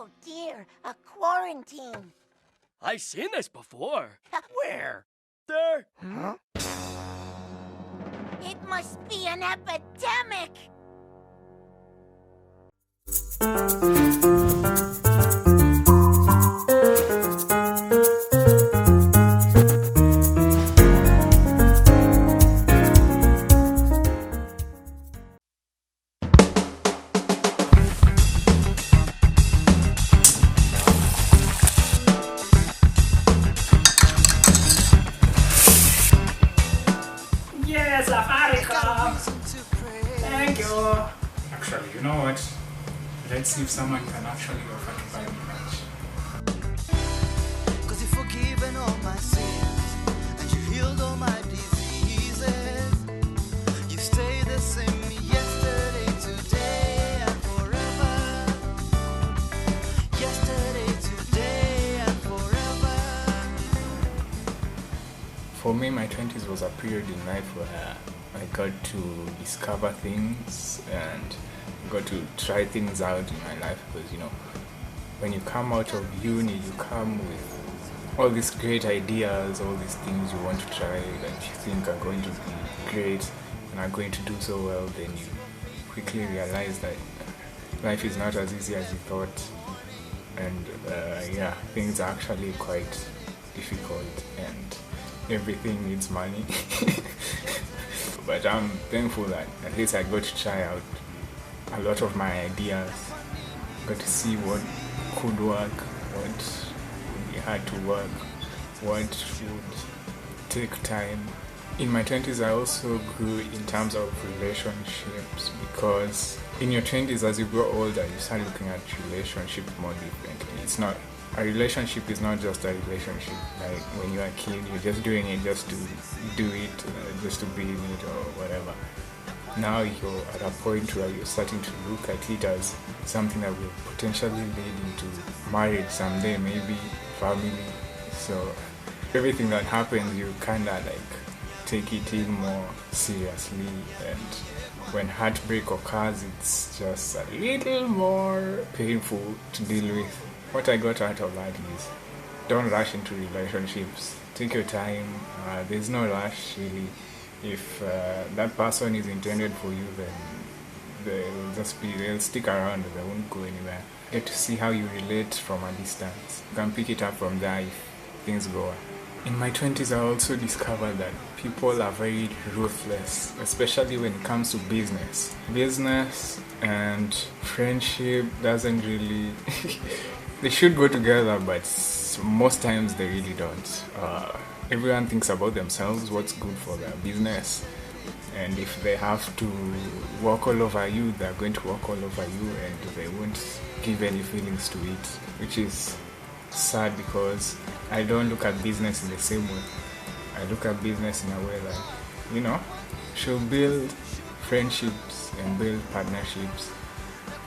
Oh dear, a quarantine. I've seen this before. Where? There. Huh? It must be an epidemic. Yes, America! Thank you! Actually, you know what? Let's see if someone can actually offer to buy me lunch. Cause you've forgiven all my sins and you healed all my diseases. You stay the same yesterday, today, and forever. Yesterday, today, and forever. For me, my 20s was a period in life where I got to discover things and got to try things out in my life because, you know, when you come out of uni, you come with all these great ideas, all these things you want to try that you think are going to be great and are going to do so well, then you quickly realize that life is not as easy as you thought, and yeah, things are actually quite difficult and everything needs money. But I'm thankful that at least I got to try out a lot of my ideas, got to see what could work, what would be hard to work, what would take time. In my 20s I also grew in terms of relationships, because in your 20s as you grow older you start looking at relationships more differently. It's not, a relationship is not just a relationship like when you're a kid, you're just doing it just to do it, just to be in it or whatever. Now you're at a point where you're starting to look at it as something that will potentially lead into marriage someday, maybe family. So everything that happens, you kind of like take it in more seriously, and when heartbreak occurs, it's just a little more painful to deal with. What I got out of that is, don't rush into relationships. Take your time. There's no rush really. If that person is intended for you, then they'll stick around. They won't go anywhere. Get to see how you relate from a distance. You can pick it up from there if things go on. In my 20s, I also discovered that people are very ruthless, especially when it comes to business. Business and friendship doesn't really... They should go together, but most times they really don't. Everyone thinks about themselves, what's good for their business, and if they have to walk all over you, they're going to walk all over you, and they won't give any feelings to it, which is sad because I don't look at business in the same way. I look at business in a way that, you know, should build friendships and build partnerships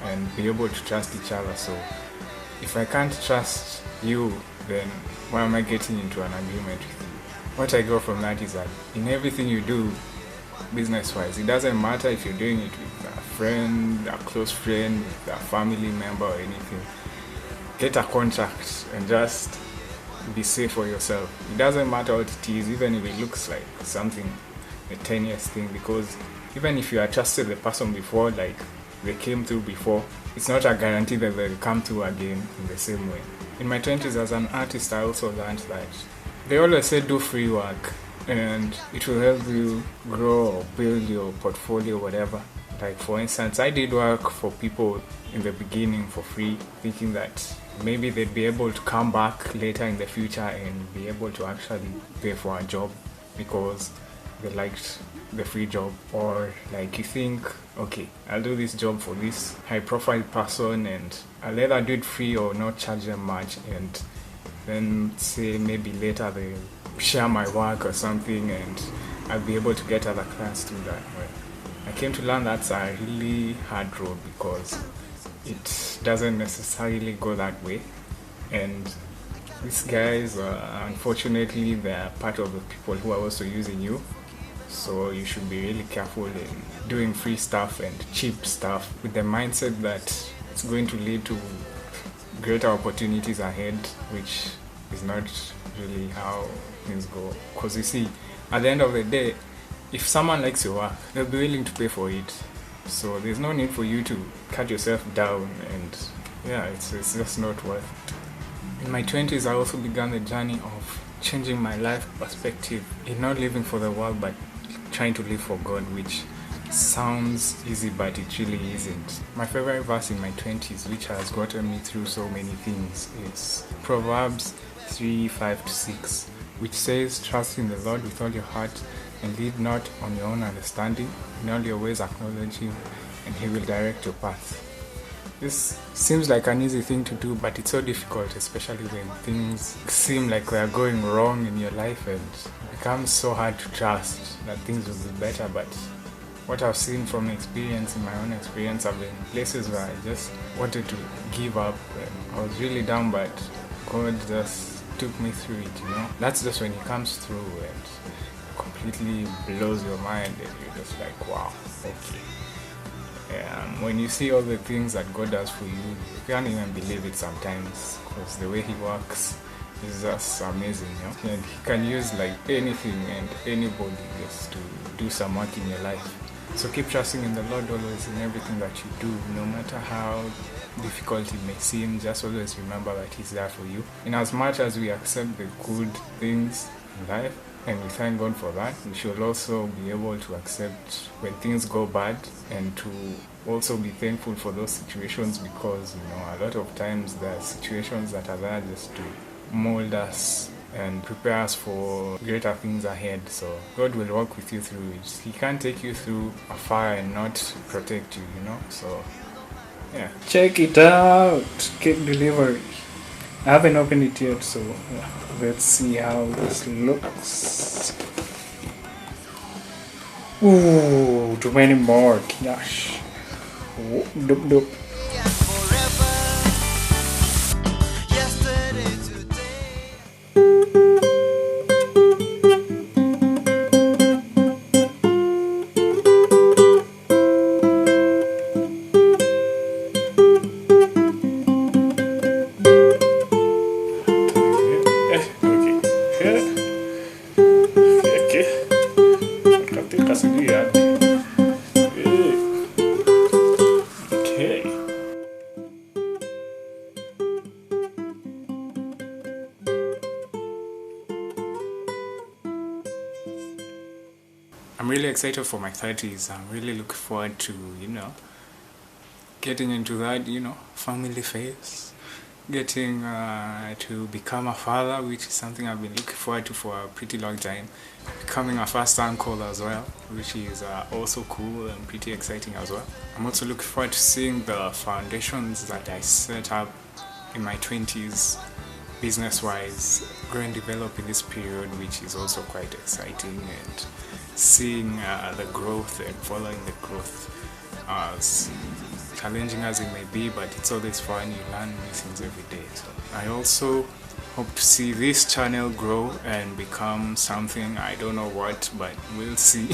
and be able to trust each other. So if I can't trust you, then why am I getting into an agreement with you? What I got from that is that in everything you do, business-wise, it doesn't matter if you're doing it with a friend, a close friend, with a family member or anything. Get a contract and just be safe for yourself. It doesn't matter what it is, even if it looks like something, the tiniest thing, because even if you had trusted the person before, like they came through before, it's not a guarantee that they'll come through again in the same way. In my 20s as an artist, I also learned that they always say do free work and it will help you grow or build your portfolio, whatever. Like for instance, I did work for people in the beginning for free, thinking that maybe they'd be able to come back later in the future and be able to actually pay for a job because they liked the free job. Or like you think, okay, I'll do this job for this high profile person and I'll either do it free or not charge them much, and then say maybe later they'll share my work or something and I'll be able to get other clients through that. But I came to learn that's a really hard road because it doesn't necessarily go that way, and these guys unfortunately they're part of the people who are also using you. So you should be really careful in doing free stuff and cheap stuff with the mindset that it's going to lead to greater opportunities ahead, which is not really how things go. Because you see, at the end of the day, if someone likes your work, they'll be willing to pay for it. So there's no need for you to cut yourself down, and yeah, it's just not worth it. In my 20s, I also began the journey of changing my life perspective in not living for the world, but trying to live for God, which sounds easy, but it really isn't. My favorite verse in my 20s, which has gotten me through so many things, is Proverbs 3:5-6, which says, "Trust in the Lord with all your heart and lead not on your own understanding. In all your ways acknowledge Him, and He will direct your path." This seems like an easy thing to do, but it's so difficult, especially when things seem like they are going wrong in your life, and it becomes so hard to trust that things will be better. But what I've seen from experience, in my own experience, I've been in places where I just wanted to give up. I was really down, but God just took me through it, you know. That's just when He comes through and completely blows your mind, and you're just like, wow, okay. When you see all the things that God does for you, you can't even believe it sometimes, because the way He works is just amazing, you know. And He can use like anything and anybody just to do some work in your life. So keep trusting in the Lord always in everything that you do, no matter how difficult it may seem. Just always remember that He's there for you. In as much as we accept the good things in life, and we thank God for that, we should also be able to accept when things go bad, and to also be thankful for those situations, because you know, a lot of times there are situations that are there just to mold us and prepare us for greater things ahead. So God will walk with you through it. He can't take you through a fire and not protect you, you know. So yeah, check it out, cake delivery. I haven't opened it yet, so let's see how this looks. Ooh, too many more. Gosh. Oh, dope, dope. Forever. Yesterday, today. I'm really excited for my 30s. I'm really looking forward to, you know, getting into that, you know, family phase. Getting to become a father, which is something I've been looking forward to for a pretty long time. Becoming a first uncle as well, which is also cool and pretty exciting as well. I'm also looking forward to seeing the foundations that I set up in my 20s, business-wise, grow and develop in this period, which is also quite exciting, and seeing the growth and following the growth, as challenging as it may be, but it's always fun. You learn new things every day. So I also hope to see this channel grow and become something, I don't know what, but we'll see.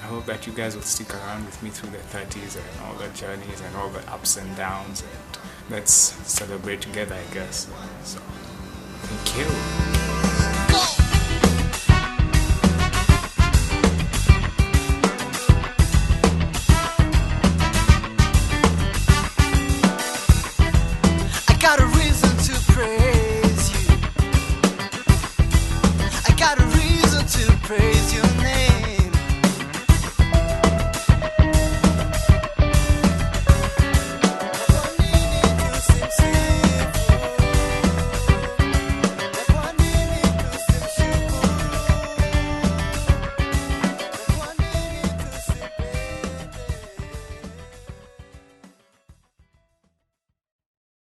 I hope that you guys will stick around with me through the 30s and all the journeys and all the ups and downs, and let's celebrate together, I guess. So thank you.